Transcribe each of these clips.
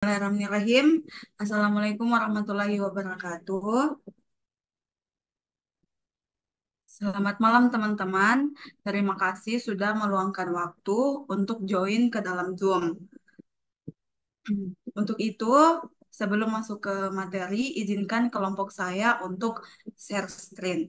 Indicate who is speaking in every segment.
Speaker 1: Bismillahirrahmanirrahim. Assalamualaikum warahmatullahi wabarakatuh. Selamat malam teman-teman. Terima kasih sudah meluangkan waktu untuk join ke dalam Zoom. Untuk itu, sebelum masuk ke materi, izinkan kelompok saya untuk share screen.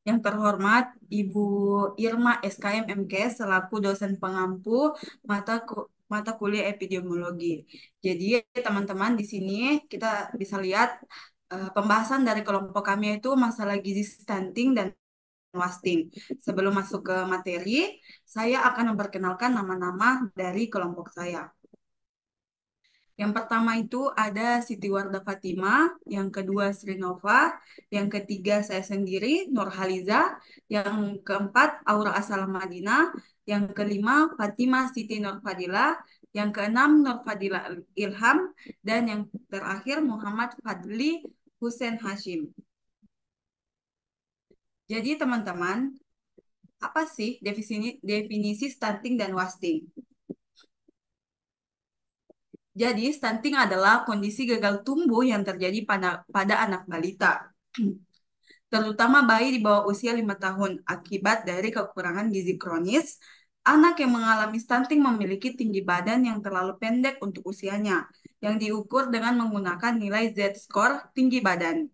Speaker 1: Yang terhormat Ibu Irma SKM MK selaku dosen pengampu mata kuliah epidemiologi. Jadi teman-teman di sini kita bisa lihat pembahasan dari kelompok kami itu masalah gizi stunting dan wasting. Sebelum masuk ke materi, saya akan memperkenalkan nama-nama dari kelompok saya. Yang pertama itu ada Siti Warda Fatima, yang kedua Sri Nova, yang ketiga saya sendiri, Nurhaliza, yang keempat Aura Assalam Madinah, yang kelima Fatima Siti Nurfadila, yang keenam Nurfadila Ilham, dan yang terakhir Muhammad Fadli Hussein Hashim. Jadi teman-teman, apa sih definisi stunting dan wasting? Jadi, stunting adalah kondisi gagal tumbuh yang terjadi pada anak balita, terutama bayi di bawah usia 5 tahun akibat dari kekurangan gizi kronis. Anak yang mengalami stunting memiliki tinggi badan yang terlalu pendek untuk usianya, yang diukur dengan menggunakan nilai Z-score tinggi badan.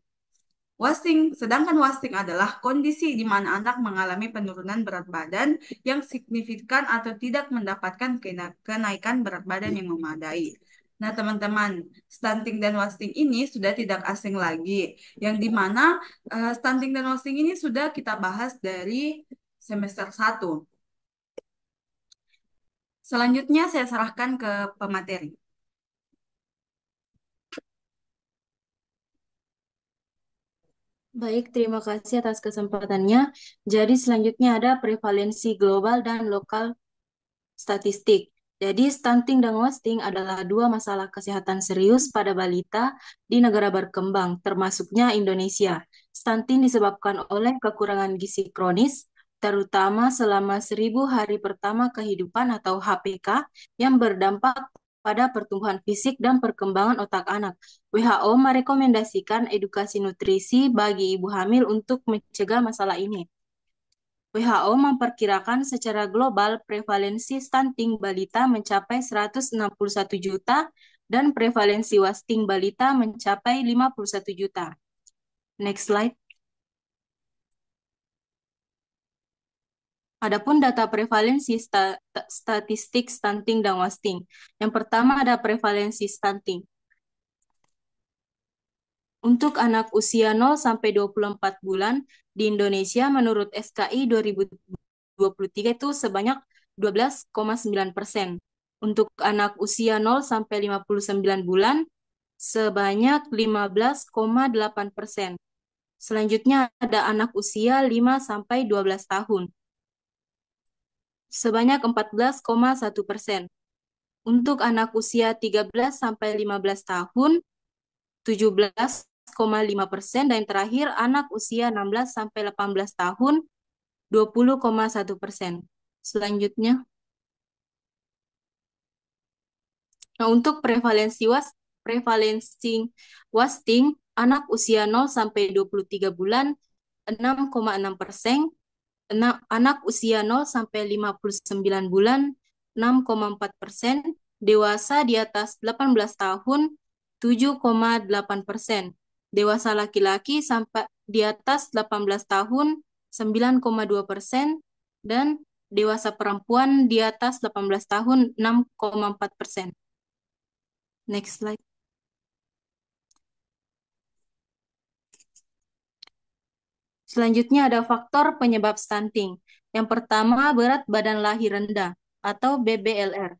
Speaker 1: Sedangkan wasting adalah kondisi di mana anak mengalami penurunan berat badan yang signifikan atau tidak mendapatkan kenaikan berat badan yang memadai. Nah, teman-teman, stunting dan wasting ini sudah tidak asing lagi, yang di mana stunting dan wasting ini sudah kita bahas dari semester 1. Selanjutnya saya serahkan ke pemateri.
Speaker 2: Baik, terima kasih atas kesempatannya. Jadi selanjutnya ada prevalensi global dan lokal statistik. Jadi stunting dan wasting adalah dua masalah kesehatan serius pada balita di negara berkembang, termasuknya Indonesia. Stunting disebabkan oleh kekurangan gizi kronis, terutama selama 1000 hari pertama kehidupan atau HPK yang berdampak pada pertumbuhan fisik dan perkembangan otak anak. WHO merekomendasikan edukasi nutrisi bagi ibu hamil untuk mencegah masalah ini. WHO memperkirakan secara global prevalensi stunting balita mencapai 161 juta dan prevalensi wasting balita mencapai 51 juta. Next slide. Adapun data prevalensi statistik stunting dan wasting. Yang pertama ada prevalensi stunting. Untuk anak usia 0 sampai 24 bulan di Indonesia menurut SKI 2023 itu sebanyak 12,9%. Untuk anak usia 0 sampai 59 bulan sebanyak 15,8%. Selanjutnya ada anak usia 5 sampai 12 tahun sebanyak 14,1%. Untuk anak usia 13 sampai 15 tahun 17,5%, dan yang terakhir anak usia 16 sampai 18 tahun 20,1%. Selanjutnya, nah untuk prevalensi wasting anak usia 0 sampai 23 bulan 6,6%, anak usia 0 sampai 59 bulan 6,4%, dewasa di atas 18 tahun 7,8%, dewasa laki-laki sampai di atas 18 tahun 9,2%, dan dewasa perempuan di atas 18 tahun 6,4%. Next slide. Selanjutnya ada faktor penyebab stunting. Yang pertama, berat badan lahir rendah atau BBLR.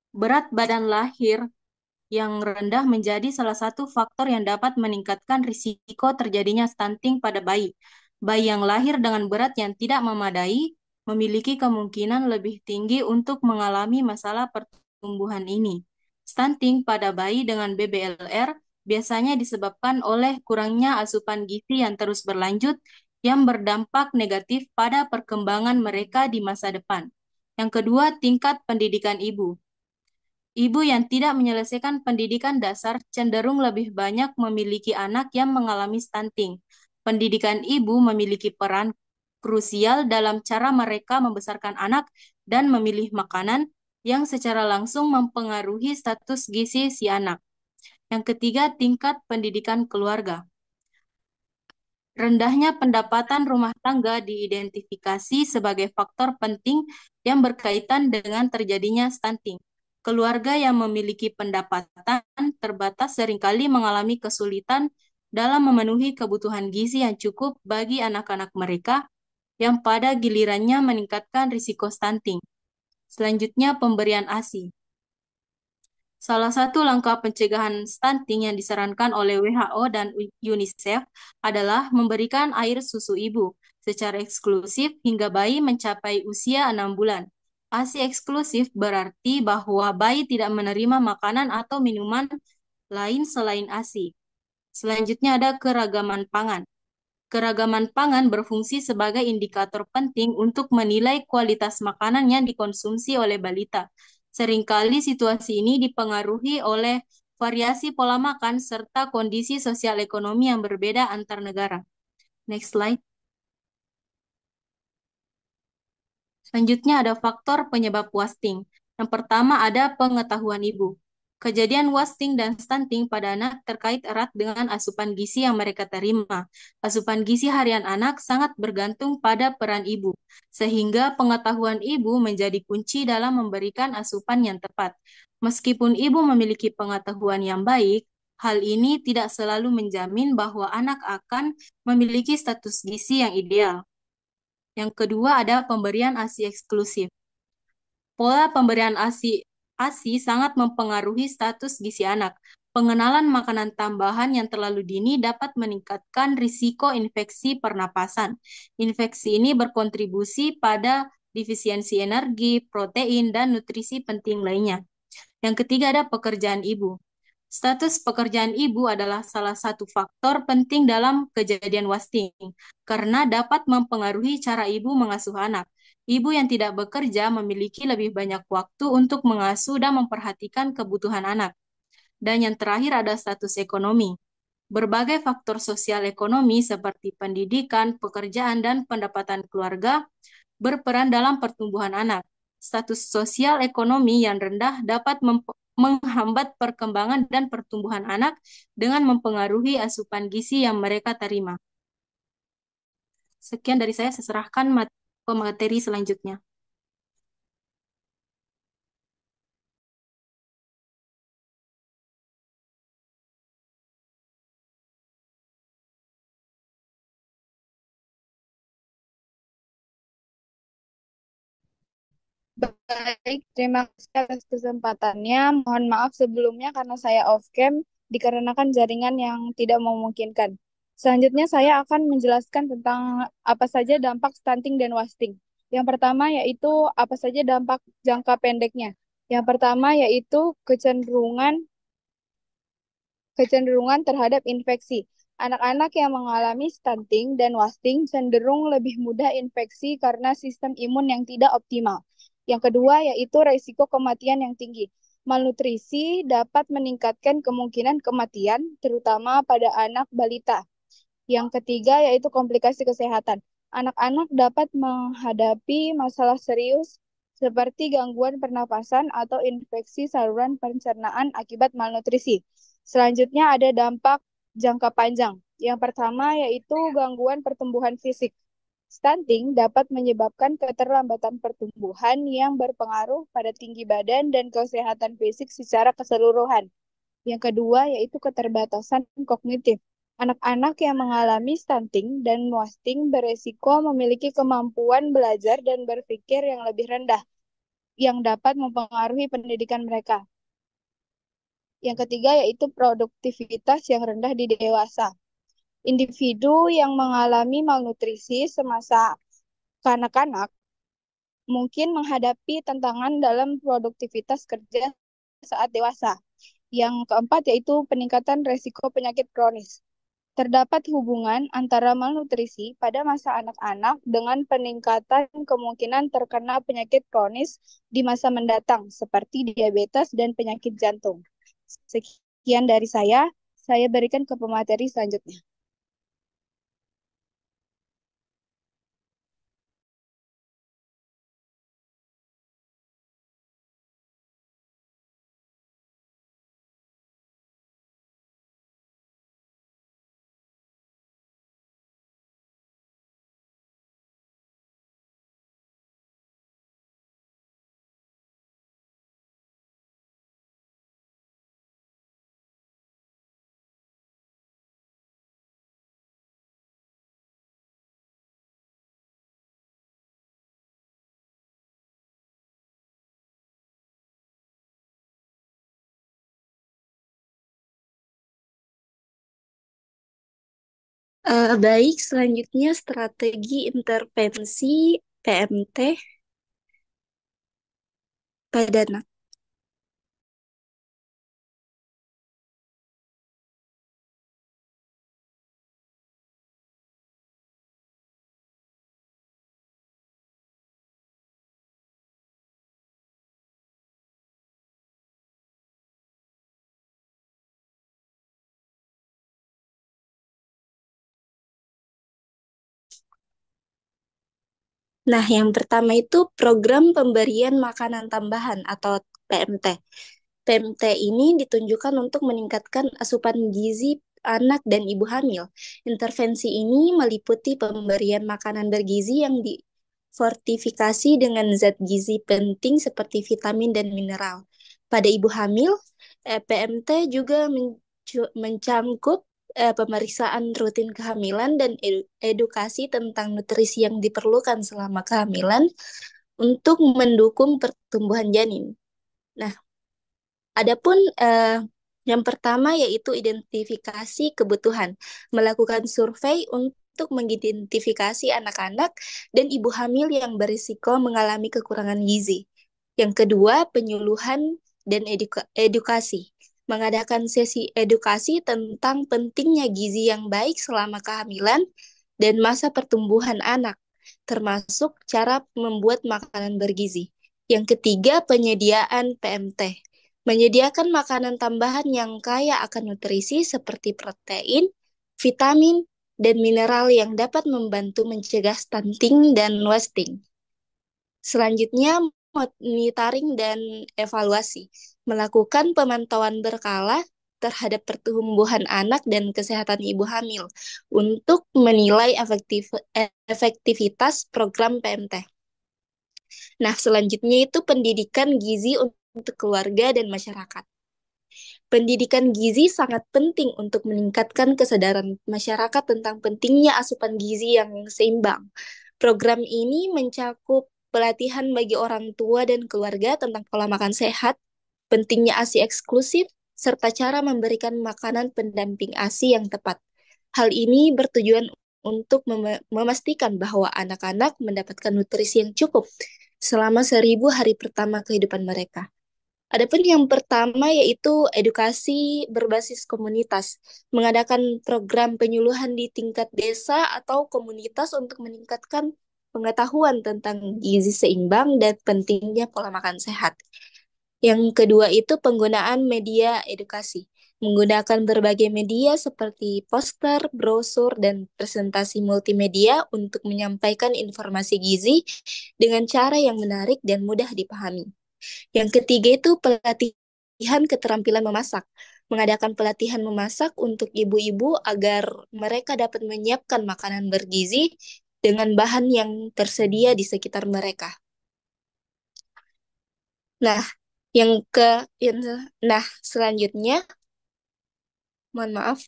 Speaker 2: Berat badan lahir yang rendah menjadi salah satu faktor yang dapat meningkatkan risiko terjadinya stunting pada bayi. Bayi yang lahir dengan berat yang tidak memadai memiliki kemungkinan lebih tinggi untuk mengalami masalah pertumbuhan ini. Stunting pada bayi dengan BBLR biasanya disebabkan oleh kurangnya asupan gizi yang terus berlanjut yang berdampak negatif pada perkembangan mereka di masa depan. Yang kedua, tingkat pendidikan ibu. Ibu yang tidak menyelesaikan pendidikan dasar cenderung lebih banyak memiliki anak yang mengalami stunting. Pendidikan ibu memiliki peran krusial dalam cara mereka membesarkan anak dan memilih makanan yang secara langsung mempengaruhi status gizi si anak. Yang ketiga, tingkat pendidikan keluarga. Rendahnya pendapatan rumah tangga diidentifikasi sebagai faktor penting yang berkaitan dengan terjadinya stunting. Keluarga yang memiliki pendapatan terbatas seringkali mengalami kesulitan dalam memenuhi kebutuhan gizi yang cukup bagi anak-anak mereka, yang pada gilirannya meningkatkan risiko stunting. Selanjutnya, pemberian ASI. Salah satu langkah pencegahan stunting yang disarankan oleh WHO dan UNICEF adalah memberikan air susu ibu secara eksklusif hingga bayi mencapai usia 6 bulan. ASI eksklusif berarti bahwa bayi tidak menerima makanan atau minuman lain selain ASI. Selanjutnya ada keragaman pangan. Keragaman pangan berfungsi sebagai indikator penting untuk menilai kualitas makanan yang dikonsumsi oleh balita. Seringkali situasi ini dipengaruhi oleh variasi pola makan serta kondisi sosial ekonomi yang berbeda antar negara. Next slide. Selanjutnya ada faktor penyebab wasting. Yang pertama ada pengetahuan ibu. Kejadian wasting dan stunting pada anak terkait erat dengan asupan gizi yang mereka terima. Asupan gizi harian anak sangat bergantung pada peran ibu, sehingga pengetahuan ibu menjadi kunci dalam memberikan asupan yang tepat. Meskipun ibu memiliki pengetahuan yang baik, hal ini tidak selalu menjamin bahwa anak akan memiliki status gizi yang ideal. Yang kedua ada pemberian ASI eksklusif. Pola pemberian ASI sangat mempengaruhi status gizi anak. Pengenalan makanan tambahan yang terlalu dini dapat meningkatkan risiko infeksi pernapasan. Infeksi ini berkontribusi pada defisiensi energi, protein, dan nutrisi penting lainnya. Yang ketiga ada pekerjaan ibu. Status pekerjaan ibu adalah salah satu faktor penting dalam kejadian wasting karena dapat mempengaruhi cara ibu mengasuh anak. Ibu yang tidak bekerja memiliki lebih banyak waktu untuk mengasuh dan memperhatikan kebutuhan anak. Dan yang terakhir ada status ekonomi. Berbagai faktor sosial ekonomi seperti pendidikan, pekerjaan, dan pendapatan keluarga berperan dalam pertumbuhan anak. Status sosial ekonomi yang rendah dapat menghambat perkembangan dan pertumbuhan anak dengan mempengaruhi asupan gizi yang mereka terima. Sekian dari saya serahkan ke materi selanjutnya.
Speaker 3: Baik, terima kasih atas kesempatannya. Mohon maaf sebelumnya karena saya off cam dikarenakan jaringan yang tidak memungkinkan. Selanjutnya saya akan menjelaskan tentang apa saja dampak stunting dan wasting. Yang pertama yaitu apa saja dampak jangka pendeknya. Yang pertama yaitu kecenderungan terhadap infeksi. Anak-anak yang mengalami stunting dan wasting cenderung lebih mudah infeksi karena sistem imun yang tidak optimal. Yang kedua yaitu risiko kematian yang tinggi. Malnutrisi dapat meningkatkan kemungkinan kematian, terutama pada anak balita. Yang ketiga yaitu komplikasi kesehatan. Anak-anak dapat menghadapi masalah serius seperti gangguan pernapasan atau infeksi saluran pencernaan akibat malnutrisi. Selanjutnya ada dampak jangka panjang. Yang pertama yaitu gangguan pertumbuhan fisik. Stunting dapat menyebabkan keterlambatan pertumbuhan yang berpengaruh pada tinggi badan dan kesehatan fisik secara keseluruhan. Yang kedua yaitu keterbatasan kognitif. Anak-anak yang mengalami stunting dan wasting beresiko memiliki kemampuan belajar dan berpikir yang lebih rendah, yang dapat mempengaruhi pendidikan mereka. Yang ketiga yaitu produktivitas yang rendah di dewasa. Individu yang mengalami malnutrisi semasa kanak-kanak mungkin menghadapi tantangan dalam produktivitas kerja saat dewasa. Yang keempat yaitu peningkatan resiko penyakit kronis. Terdapat hubungan antara malnutrisi pada masa anak-anak dengan peningkatan kemungkinan terkena penyakit kronis di masa mendatang, seperti diabetes dan penyakit jantung. Sekian dari saya berikan ke pemateri selanjutnya.
Speaker 4: Baik, selanjutnya strategi intervensi PMT pada anak. Nah, yang pertama itu program pemberian makanan tambahan atau PMT. PMT ini ditunjukkan untuk meningkatkan asupan gizi anak dan ibu hamil. Intervensi ini meliputi pemberian makanan bergizi yang difortifikasi dengan zat gizi penting seperti vitamin dan mineral. Pada ibu hamil, PMT juga mencangkup pemeriksaan rutin kehamilan dan edukasi tentang nutrisi yang diperlukan selama kehamilan untuk mendukung pertumbuhan janin. Nah, adapun yang pertama yaitu identifikasi kebutuhan, melakukan survei untuk mengidentifikasi anak-anak dan ibu hamil yang berisiko mengalami kekurangan gizi. Yang kedua, penyuluhan dan edukasi, mengadakan sesi edukasi tentang pentingnya gizi yang baik selama kehamilan dan masa pertumbuhan anak, termasuk cara membuat makanan bergizi. Yang ketiga, penyediaan PMT, menyediakan makanan tambahan yang kaya akan nutrisi seperti protein, vitamin, dan mineral yang dapat membantu mencegah stunting dan wasting. Selanjutnya, monitoring dan evaluasi, melakukan pemantauan berkala terhadap pertumbuhan anak dan kesehatan ibu hamil untuk menilai efektivitas program PMT. Nah, selanjutnya itu pendidikan gizi untuk keluarga dan masyarakat. Pendidikan gizi sangat penting untuk meningkatkan kesadaran masyarakat tentang pentingnya asupan gizi yang seimbang. Program ini mencakup pelatihan bagi orang tua dan keluarga tentang pola makan sehat, pentingnya ASI eksklusif, serta cara memberikan makanan pendamping ASI yang tepat. Hal ini bertujuan untuk memastikan bahwa anak-anak mendapatkan nutrisi yang cukup selama 1000 hari pertama kehidupan mereka. Adapun yang pertama yaitu edukasi berbasis komunitas, mengadakan program penyuluhan di tingkat desa atau komunitas untuk meningkatkan pengetahuan tentang gizi seimbang dan pentingnya pola makan sehat. Yang kedua itu penggunaan media edukasi, menggunakan berbagai media seperti poster, brosur, dan presentasi multimedia untuk menyampaikan informasi gizi dengan cara yang menarik dan mudah dipahami. Yang ketiga itu pelatihan keterampilan memasak. Mengadakan pelatihan memasak untuk ibu-ibu agar mereka dapat menyiapkan makanan bergizi dengan bahan yang tersedia di sekitar mereka. Nah, yang ke yang, nah selanjutnya mohon maaf,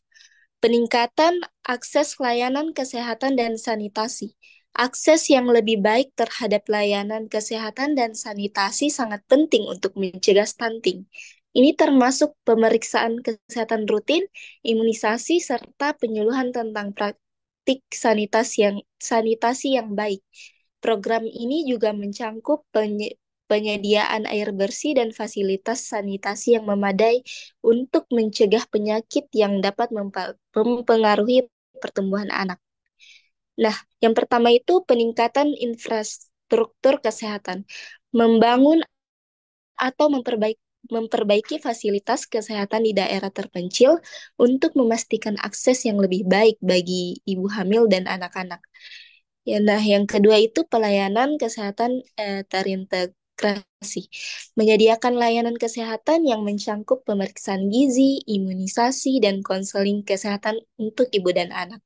Speaker 4: peningkatan akses layanan kesehatan dan sanitasi. Akses yang lebih baik terhadap layanan kesehatan dan sanitasi sangat penting untuk mencegah stunting. Ini termasuk pemeriksaan kesehatan rutin, imunisasi, serta penyuluhan tentang praktik sanitasi yang baik. Program ini juga mencangkup penyediaan air bersih dan fasilitas sanitasi yang memadai untuk mencegah penyakit yang dapat mempengaruhi pertumbuhan anak. Nah, yang pertama itu peningkatan infrastruktur kesehatan. Membangun atau memperbaiki fasilitas kesehatan di daerah terpencil untuk memastikan akses yang lebih baik bagi ibu hamil dan anak-anak. Ya, nah, yang kedua itu pelayanan kesehatan terintegrasi. Menyediakan layanan kesehatan yang mencangkup pemeriksaan gizi, imunisasi, dan konseling kesehatan untuk ibu dan anak.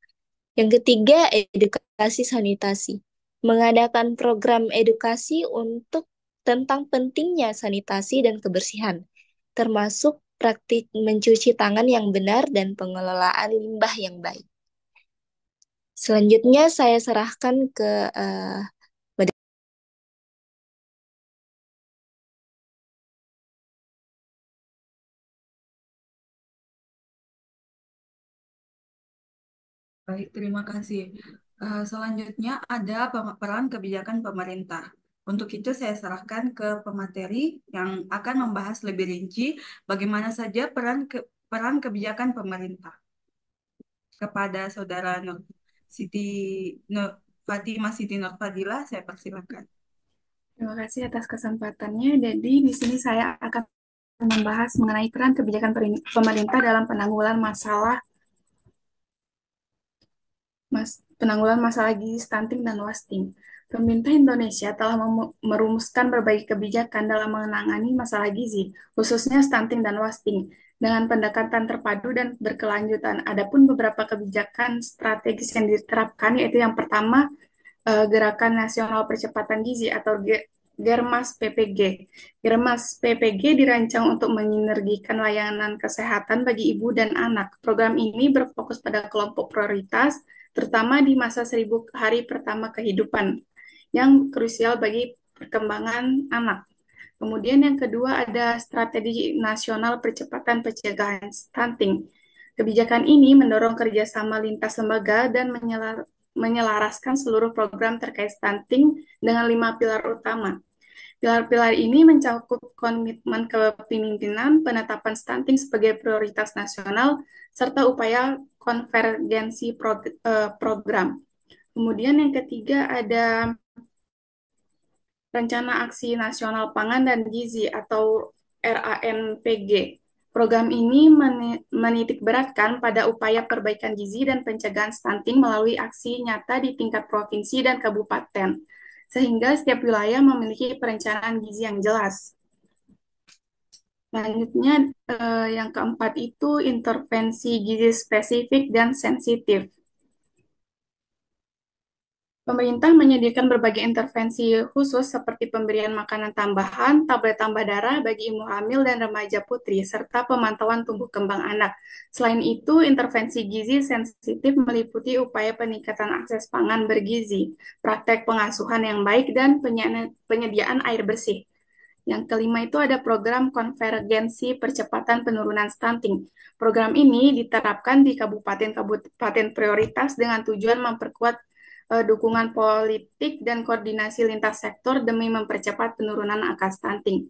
Speaker 4: Yang ketiga, edukasi sanitasi. Mengadakan program edukasi untuk tentang pentingnya sanitasi dan kebersihan, termasuk praktik mencuci tangan yang benar dan pengelolaan limbah yang baik. Selanjutnya saya serahkan ke
Speaker 1: Baik, terima kasih. Selanjutnya ada peran kebijakan pemerintah. Untuk itu saya serahkan ke pemateri yang akan membahas lebih rinci bagaimana saja peran kebijakan pemerintah. Kepada Saudara Nur Siti Nur Fatimah Siti Nurfadila, saya persilakan.
Speaker 5: Terima kasih atas kesempatannya. Jadi di sini saya akan membahas mengenai peran kebijakan pemerintah dalam penanggulangan masalah gizi stunting dan wasting. Pemerintah Indonesia telah merumuskan berbagai kebijakan dalam menangani masalah gizi, khususnya stunting dan wasting, dengan pendekatan terpadu dan berkelanjutan. Adapun beberapa kebijakan strategis yang diterapkan, yaitu yang pertama, Gerakan Nasional Percepatan Gizi atau Germas PPG. Germas PPG dirancang untuk menginergikan layanan kesehatan bagi ibu dan anak. Program ini berfokus pada kelompok prioritas, terutama di masa 1000 hari pertama kehidupan, yang krusial bagi perkembangan anak. Kemudian yang kedua ada Strategi Nasional Percepatan Pencegahan Stunting. Kebijakan ini mendorong kerjasama lintas lembaga dan menyelaraskan seluruh program terkait stunting dengan 5 pilar utama. Pilar-pilar ini mencakup komitmen kepemimpinan, penetapan stunting sebagai prioritas nasional, serta upaya konvergensi program. Kemudian yang ketiga ada Rencana Aksi Nasional Pangan dan Gizi atau RANPG. Program ini menitikberatkan pada upaya perbaikan gizi dan pencegahan stunting melalui aksi nyata di tingkat provinsi dan kabupaten, sehingga setiap wilayah memiliki perencanaan gizi yang jelas. Selanjutnya, yang keempat itu intervensi gizi spesifik dan sensitif. Pemerintah menyediakan berbagai intervensi khusus seperti pemberian makanan tambahan, tablet tambah darah bagi ibu hamil dan remaja putri, serta pemantauan tumbuh kembang anak. Selain itu, intervensi gizi sensitif meliputi upaya peningkatan akses pangan bergizi, praktek pengasuhan yang baik, dan penyediaan air bersih. Yang kelima itu ada program konvergensi percepatan penurunan stunting. Program ini diterapkan di kabupaten-kabupaten prioritas dengan tujuan memperkuat dukungan politik dan koordinasi lintas sektor demi mempercepat penurunan angka stunting.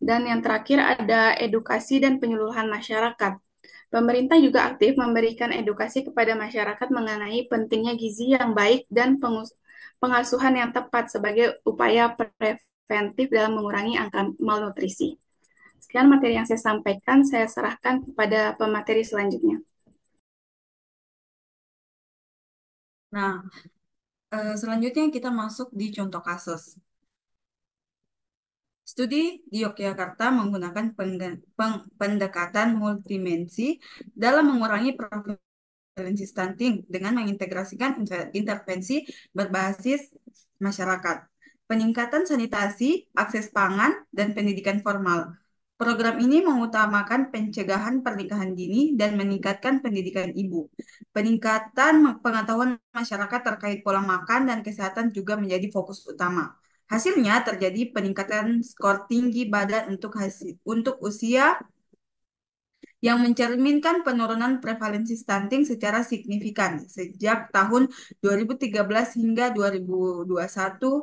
Speaker 5: Dan yang terakhir ada edukasi dan penyuluhan masyarakat. Pemerintah juga aktif memberikan edukasi kepada masyarakat mengenai pentingnya gizi yang baik dan pengasuhan yang tepat sebagai upaya preventif dalam mengurangi angka malnutrisi. Sekian materi yang saya sampaikan, saya serahkan kepada pemateri selanjutnya.
Speaker 1: Nah, selanjutnya kita masuk di contoh kasus. Studi di Yogyakarta menggunakan pendekatan multidimensi dalam mengurangi prevalensi stunting dengan mengintegrasikan intervensi berbasis masyarakat, peningkatan sanitasi, akses pangan, dan pendidikan formal. Program ini mengutamakan pencegahan pernikahan dini dan meningkatkan pendidikan ibu. Peningkatan pengetahuan masyarakat terkait pola makan dan kesehatan juga menjadi fokus utama. Hasilnya terjadi peningkatan skor tinggi badan untuk usia yang mencerminkan penurunan prevalensi stunting secara signifikan sejak tahun 2013 hingga 2021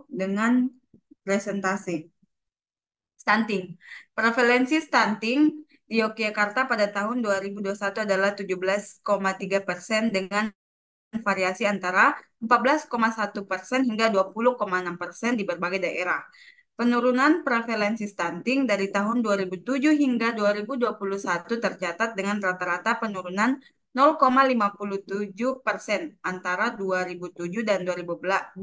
Speaker 1: dengan presentasi stunting. Prevalensi stunting di Yogyakarta pada tahun 2021 adalah 17,3% dengan variasi antara 14,1% hingga 20,6% di berbagai daerah. Penurunan prevalensi stunting dari tahun 2007 hingga 2021 tercatat dengan rata-rata penurunan 0,57% antara 2007 dan 2018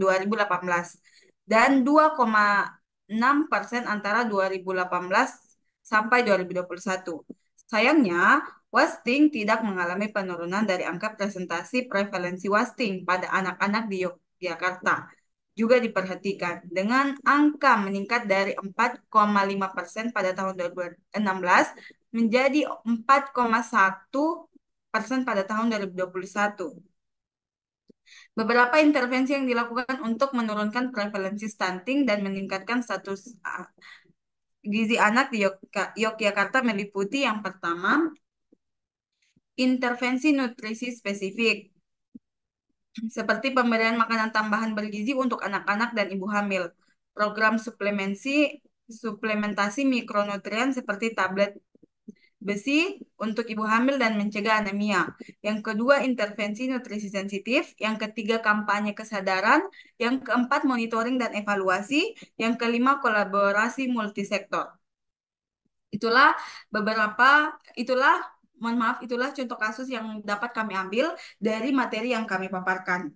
Speaker 1: dan 2,6% antara 2018 sampai 2021. Sayangnya, wasting tidak mengalami penurunan dari angka presentasi prevalensi wasting pada anak-anak di Yogyakarta. Juga diperhatikan dengan angka meningkat dari 4,5% pada tahun 2016 menjadi 4,1% pada tahun 2021. Beberapa intervensi yang dilakukan untuk menurunkan prevalensi stunting dan meningkatkan status gizi anak di Yogyakarta meliputi yang pertama, intervensi nutrisi spesifik, seperti pemberian makanan tambahan bergizi untuk anak-anak dan ibu hamil, program suplementasi mikronutrien seperti tablet besi untuk ibu hamil dan mencegah anemia. Yang kedua, intervensi nutrisi sensitif. Yang ketiga, kampanye kesadaran. Yang keempat, monitoring dan evaluasi. Yang kelima, kolaborasi multisektor. Itulah itulah, mohon maaf, itulah contoh kasus yang dapat kami ambil dari materi yang kami paparkan.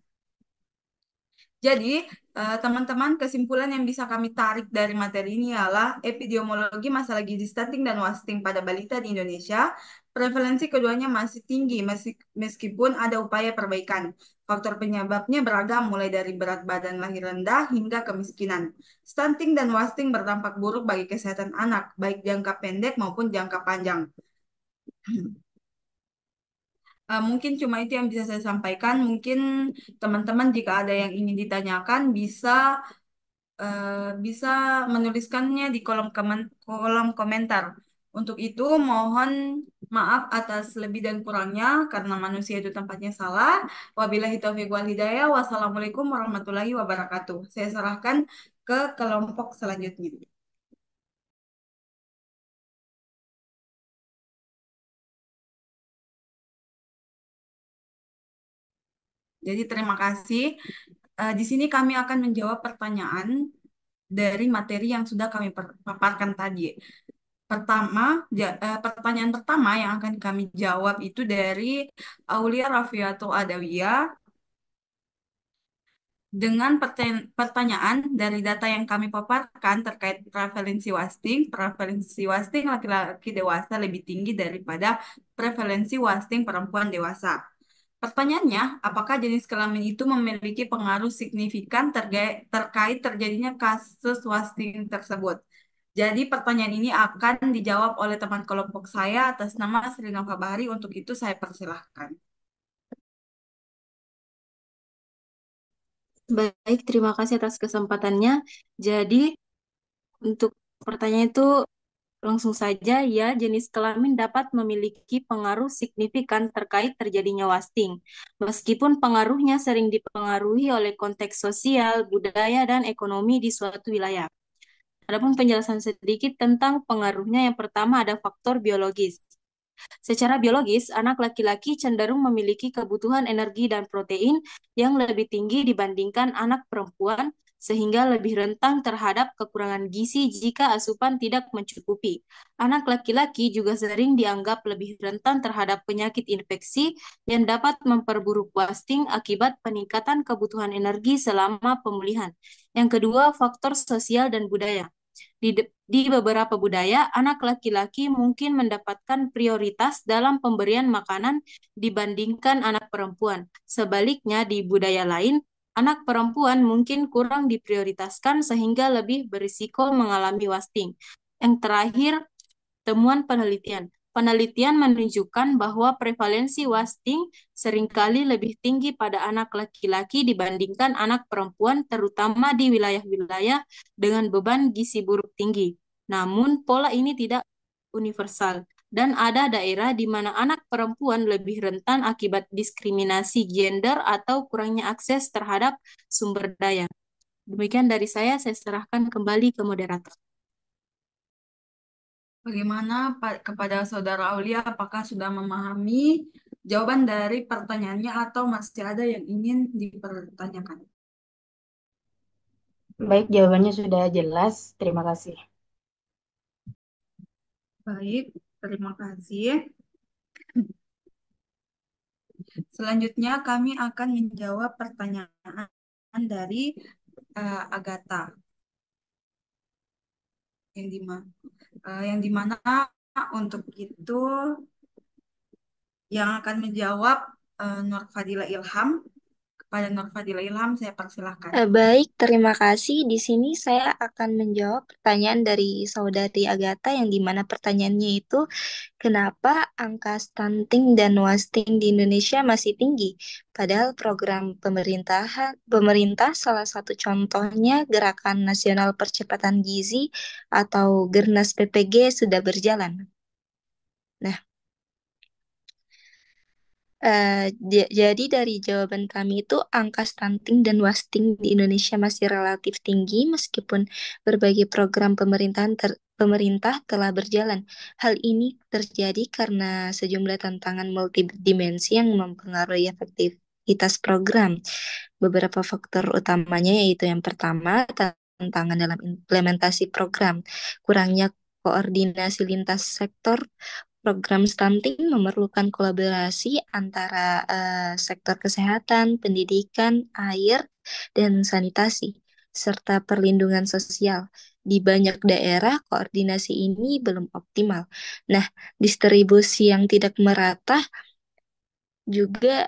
Speaker 1: Jadi, teman-teman, kesimpulan yang bisa kami tarik dari materi ini adalah epidemiologi masalah gizi stunting dan wasting pada balita di Indonesia. Prevalensi keduanya masih tinggi meskipun ada upaya perbaikan. Faktor penyebabnya beragam mulai dari berat badan lahir rendah hingga kemiskinan. Stunting dan wasting berdampak buruk bagi kesehatan anak, baik jangka pendek maupun jangka panjang. Mungkin cuma itu yang bisa saya sampaikan. Mungkin teman-teman jika ada yang ingin ditanyakan bisa menuliskannya di kolom komentar. Untuk itu mohon maaf atas lebih dan kurangnya karena manusia itu tempatnya salah. Wabillahi taufiq wal hidayah. Wassalamualaikum warahmatullahi wabarakatuh. Saya serahkan ke kelompok selanjutnya. Jadi terima kasih. Di sini kami akan menjawab pertanyaan dari materi yang sudah kami paparkan tadi. Pertanyaan pertama yang akan kami jawab itu dari Aulia Rafiatul Adawiyah dengan pertanyaan dari data yang kami paparkan terkait prevalensi wasting laki-laki dewasa lebih tinggi daripada prevalensi wasting perempuan dewasa. Pertanyaannya, apakah jenis kelamin itu memiliki pengaruh signifikan terkait terjadinya kasus wasting tersebut? Jadi pertanyaan ini akan dijawab oleh teman kelompok saya atas nama Sri Nova Bahari. Untuk itu saya persilahkan.
Speaker 2: Baik, terima kasih atas kesempatannya. Jadi, untuk pertanyaan itu langsung saja, ya, jenis kelamin dapat memiliki pengaruh signifikan terkait terjadinya wasting, meskipun pengaruhnya sering dipengaruhi oleh konteks sosial, budaya, dan ekonomi di suatu wilayah. Adapun penjelasan sedikit tentang pengaruhnya, yang pertama ada faktor biologis. Secara biologis, anak laki-laki cenderung memiliki kebutuhan energi dan protein yang lebih tinggi dibandingkan anak perempuan, sehingga lebih rentan terhadap kekurangan gizi jika asupan tidak mencukupi. Anak laki-laki juga sering dianggap lebih rentan terhadap penyakit infeksi yang dapat memperburuk wasting akibat peningkatan kebutuhan energi selama pemulihan. Yang kedua, faktor sosial dan budaya. Di beberapa budaya, anak laki-laki mungkin mendapatkan prioritas dalam pemberian makanan dibandingkan anak perempuan. Sebaliknya, di budaya lain, anak perempuan mungkin kurang diprioritaskan sehingga lebih berisiko mengalami wasting. Yang terakhir, temuan penelitian. Penelitian menunjukkan bahwa prevalensi wasting seringkali lebih tinggi pada anak laki-laki dibandingkan anak perempuan, terutama di wilayah-wilayah dengan beban gizi buruk tinggi. Namun, pola ini tidak universal, dan ada daerah di mana anak perempuan lebih rentan akibat diskriminasi gender atau kurangnya akses terhadap sumber daya. Demikian dari saya serahkan kembali ke moderator.
Speaker 1: Bagaimana kepada Saudara Aulia, apakah sudah memahami jawaban dari pertanyaannya atau masih ada yang ingin dipertanyakan?
Speaker 6: Baik, jawabannya sudah jelas. Terima kasih.
Speaker 1: Baik, terima kasih. Selanjutnya kami akan menjawab pertanyaan dari Agatha yang dimana untuk itu yang akan menjawab Nur Fadila Ilham. Kepada Nur Fadila Ilham saya persilahkan.
Speaker 4: Baik, terima kasih. Di sini saya akan menjawab pertanyaan dari saudari Agatha yang dimana pertanyaannya itu kenapa angka stunting dan wasting di Indonesia masih tinggi? Padahal program pemerintah salah satu contohnya Gerakan Nasional Percepatan Gizi atau Gernas PPG sudah berjalan. Nah, jadi dari jawaban kami itu angka stunting dan wasting di Indonesia masih relatif tinggi meskipun berbagai program pemerintah telah berjalan. Hal ini terjadi karena sejumlah tantangan multidimensi yang mempengaruhi efektivitas program. Beberapa faktor utamanya yaitu yang pertama, tantangan dalam implementasi program, kurangnya koordinasi lintas sektor. Program stunting memerlukan kolaborasi antara sektor kesehatan, pendidikan, air, dan sanitasi, serta perlindungan sosial. Di banyak daerah, koordinasi ini belum optimal. Nah, distribusi yang tidak merata juga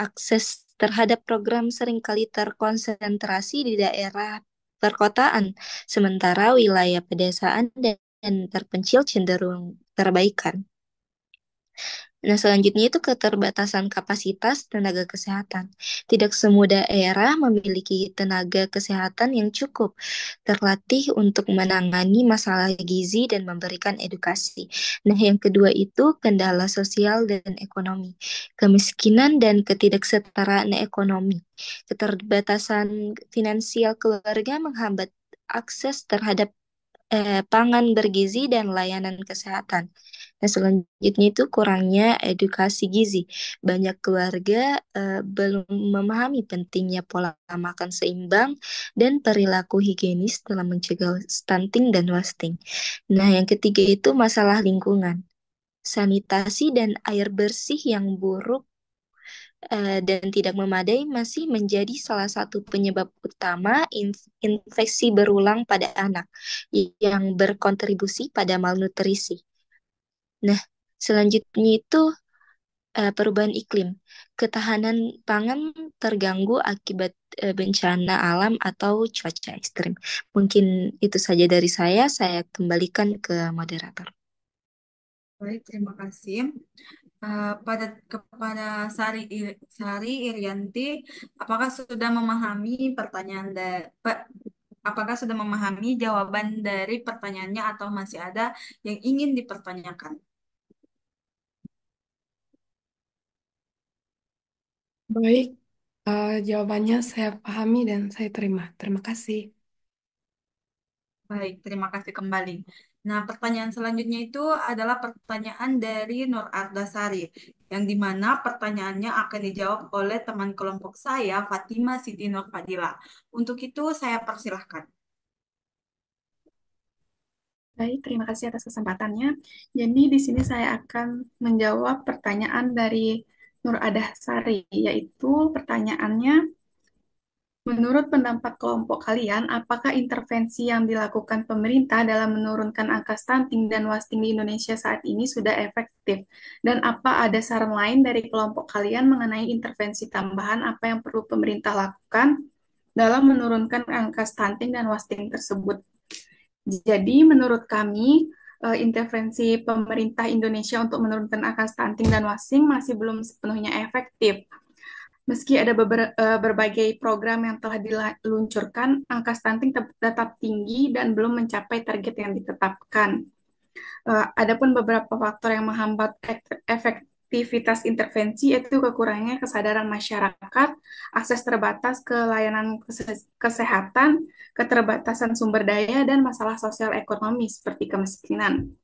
Speaker 4: akses terhadap program seringkali terkonsentrasi di daerah perkotaan, sementara wilayah pedesaan dan terpencil cenderung terabaikan. Nah, selanjutnya itu keterbatasan kapasitas tenaga kesehatan. Tidak semua daerah memiliki tenaga kesehatan yang cukup terlatih untuk menangani masalah gizi dan memberikan edukasi. Nah, yang kedua itu kendala sosial dan ekonomi. Kemiskinan dan ketidaksetaraan ekonomi. Keterbatasan finansial keluarga menghambat akses terhadap pangan bergizi dan layanan kesehatan. Nah, selanjutnya itu kurangnya edukasi gizi. Banyak keluarga belum memahami pentingnya pola makan seimbang dan perilaku higienis dalam mencegah stunting dan wasting. Nah, yang ketiga itu masalah lingkungan. Sanitasi dan air bersih yang buruk dan tidak memadai masih menjadi salah satu penyebab utama infeksi berulang pada anak yang berkontribusi pada malnutrisi. Nah, selanjutnya itu perubahan iklim. Ketahanan pangan terganggu akibat bencana alam atau cuaca ekstrim. Mungkin itu saja dari saya kembalikan ke moderator.
Speaker 1: Baik, terima kasih. Kepada Sari Irianti, apakah sudah memahami apakah sudah memahami jawaban dari pertanyaannya atau masih ada yang ingin dipertanyakan?
Speaker 5: Baik, jawabannya saya pahami dan saya terima. Terima kasih.
Speaker 1: Baik, terima kasih kembali. Nah, pertanyaan selanjutnya itu adalah pertanyaan dari Nur Ardasari, yang dimana pertanyaannya akan dijawab oleh teman kelompok saya, Fatima Siti Nur Fadila. Untuk itu, saya persilahkan.
Speaker 5: Baik, terima kasih atas kesempatannya. Jadi di sini saya akan menjawab pertanyaan dari Nur Adah Sari, yaitu pertanyaannya, menurut pendapat kelompok kalian, apakah intervensi yang dilakukan pemerintah dalam menurunkan angka stunting dan wasting di Indonesia saat ini sudah efektif? Dan apa ada saran lain dari kelompok kalian mengenai intervensi tambahan apa yang perlu pemerintah lakukan dalam menurunkan angka stunting dan wasting tersebut? Jadi menurut kami, intervensi pemerintah Indonesia untuk menurunkan angka stunting dan wasting masih belum sepenuhnya efektif. Meski ada berbagai program yang telah diluncurkan, angka stunting tetap tinggi dan belum mencapai target yang ditetapkan. Adapun beberapa faktor yang menghambat efektivitas intervensi yaitu kekurangnya kesadaran masyarakat, akses terbatas ke layanan kesehatan, keterbatasan sumber daya, dan masalah sosial ekonomi seperti kemiskinan.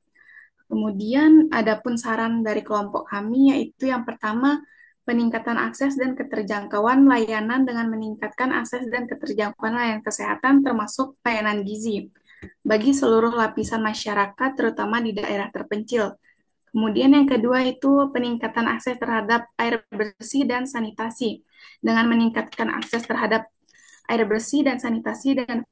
Speaker 5: Kemudian, adapun saran dari kelompok kami yaitu yang pertama, peningkatan akses dan keterjangkauan layanan dengan meningkatkan akses dan keterjangkauan layanan kesehatan termasuk layanan gizi bagi seluruh lapisan masyarakat, terutama di daerah terpencil. Kemudian yang kedua itu peningkatan akses terhadap air bersih dan sanitasi. Dengan meningkatkan akses terhadap air bersih dan sanitasi dan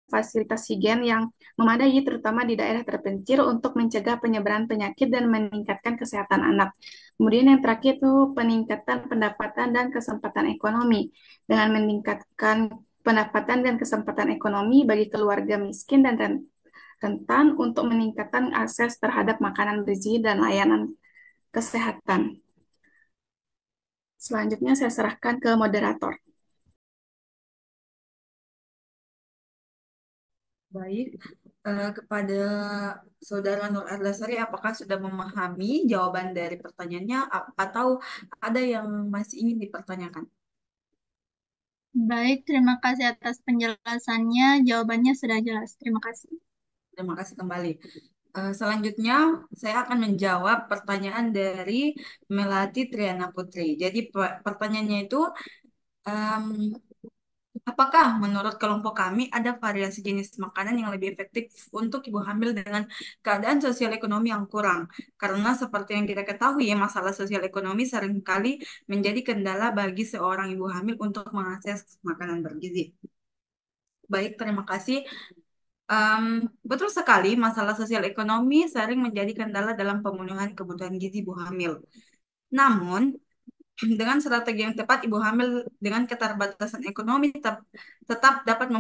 Speaker 5: fasilitas higien yang memadai, terutama di daerah terpencil untuk mencegah penyebaran penyakit dan meningkatkan kesehatan anak. Kemudian yang terakhir itu peningkatan pendapatan dan kesempatan ekonomi. Dengan meningkatkan pendapatan dan kesempatan ekonomi bagi keluarga miskin dan rentan untuk meningkatkan akses terhadap makanan bergizi dan layanan kesehatan. Selanjutnya saya serahkan ke moderator.
Speaker 1: Baik, kepada Saudara Nur Ardasari, apakah sudah memahami jawaban dari pertanyaannya atau ada yang masih ingin dipertanyakan?
Speaker 7: Baik, terima kasih atas penjelasannya. Jawabannya sudah jelas. Terima kasih.
Speaker 1: Terima kasih kembali. Selanjutnya, saya akan menjawab pertanyaan dari Melati Triana Putri. Jadi, pertanyaannya itu, em, apakah menurut kelompok kami ada variasi jenis makanan yang lebih efektif untuk ibu hamil dengan keadaan sosial ekonomi yang kurang? Karena seperti yang kita ketahui, ya, masalah sosial ekonomi seringkali menjadi kendala bagi seorang ibu hamil untuk mengakses makanan bergizi. Baik, terima kasih. Betul sekali, masalah sosial ekonomi sering menjadi kendala dalam pemenuhan kebutuhan gizi ibu hamil. Namun, dengan strategi yang tepat, ibu hamil dengan keterbatasan ekonomi tetap dapat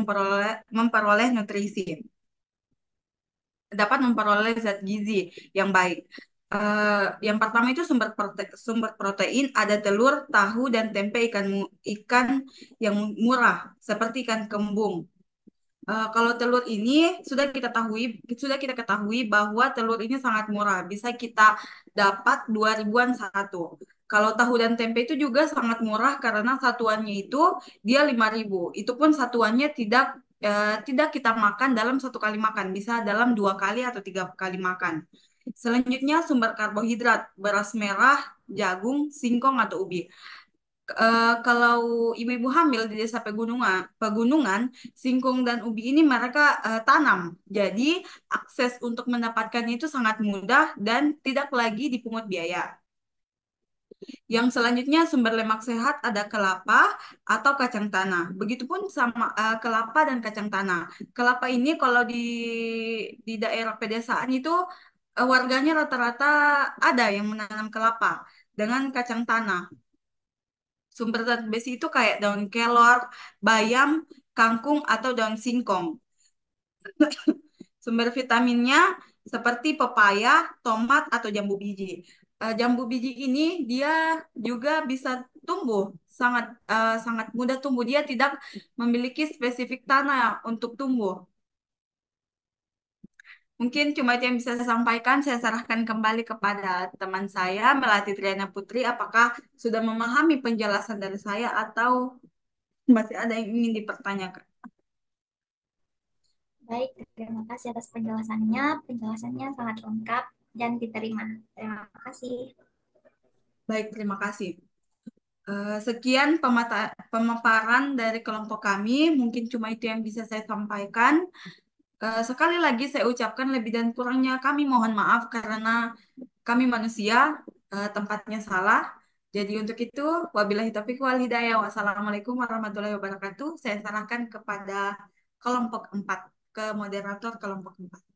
Speaker 1: memperoleh nutrisi, dapat memperoleh zat gizi yang baik. Yang pertama itu sumber protein, ada telur, tahu, dan tempe ikan yang murah, seperti ikan kembung. Kalau telur ini sudah kita ketahui bahwa telur ini sangat murah, bisa kita dapat 2 ribuan satu. Kalau tahu dan tempe itu juga sangat murah karena satuannya itu dia 5.000. Itu pun satuannya tidak kita makan dalam satu kali makan, bisa dalam 2 kali atau 3 kali makan. Selanjutnya sumber karbohidrat, beras merah, jagung, singkong atau ubi. Kalau ibu-ibu hamil di desa pegunungan, singkong dan ubi ini mereka tanam. Jadi akses untuk mendapatkannya itu sangat mudah dan tidak lagi dipungut biaya. Yang selanjutnya sumber lemak sehat ada kelapa atau kacang tanah. Begitupun sama kelapa dan kacang tanah. Kelapa ini kalau di daerah pedesaan itu warganya rata-rata ada yang menanam kelapa dengan kacang tanah. Sumber zat besi itu kayak daun kelor, bayam, kangkung, atau daun singkong. Sumber vitaminnya seperti pepaya, tomat, atau jambu biji. Jambu biji ini dia juga bisa tumbuh sangat mudah tumbuh. Dia tidak memiliki spesifik tanah untuk tumbuh. Mungkin cuma itu yang bisa saya sampaikan. Saya serahkan kembali kepada teman saya, Melati Triana Putri. Apakah sudah memahami penjelasan dari saya atau masih ada yang ingin dipertanyakan?
Speaker 8: Baik, terima kasih atas penjelasannya. Penjelasannya sangat lengkap dan diterima. Terima kasih.
Speaker 1: Baik, terima kasih. Sekian pemaparan dari kelompok kami. Mungkin cuma itu yang bisa saya sampaikan. Sekali lagi saya ucapkan lebih dan kurangnya kami mohon maaf karena kami manusia, tempatnya salah. Jadi untuk itu, wabillahi taufiq wal hidayah. Wassalamualaikum warahmatullahi wabarakatuh. Saya serahkan kepada kelompok 4, ke moderator kelompok 4.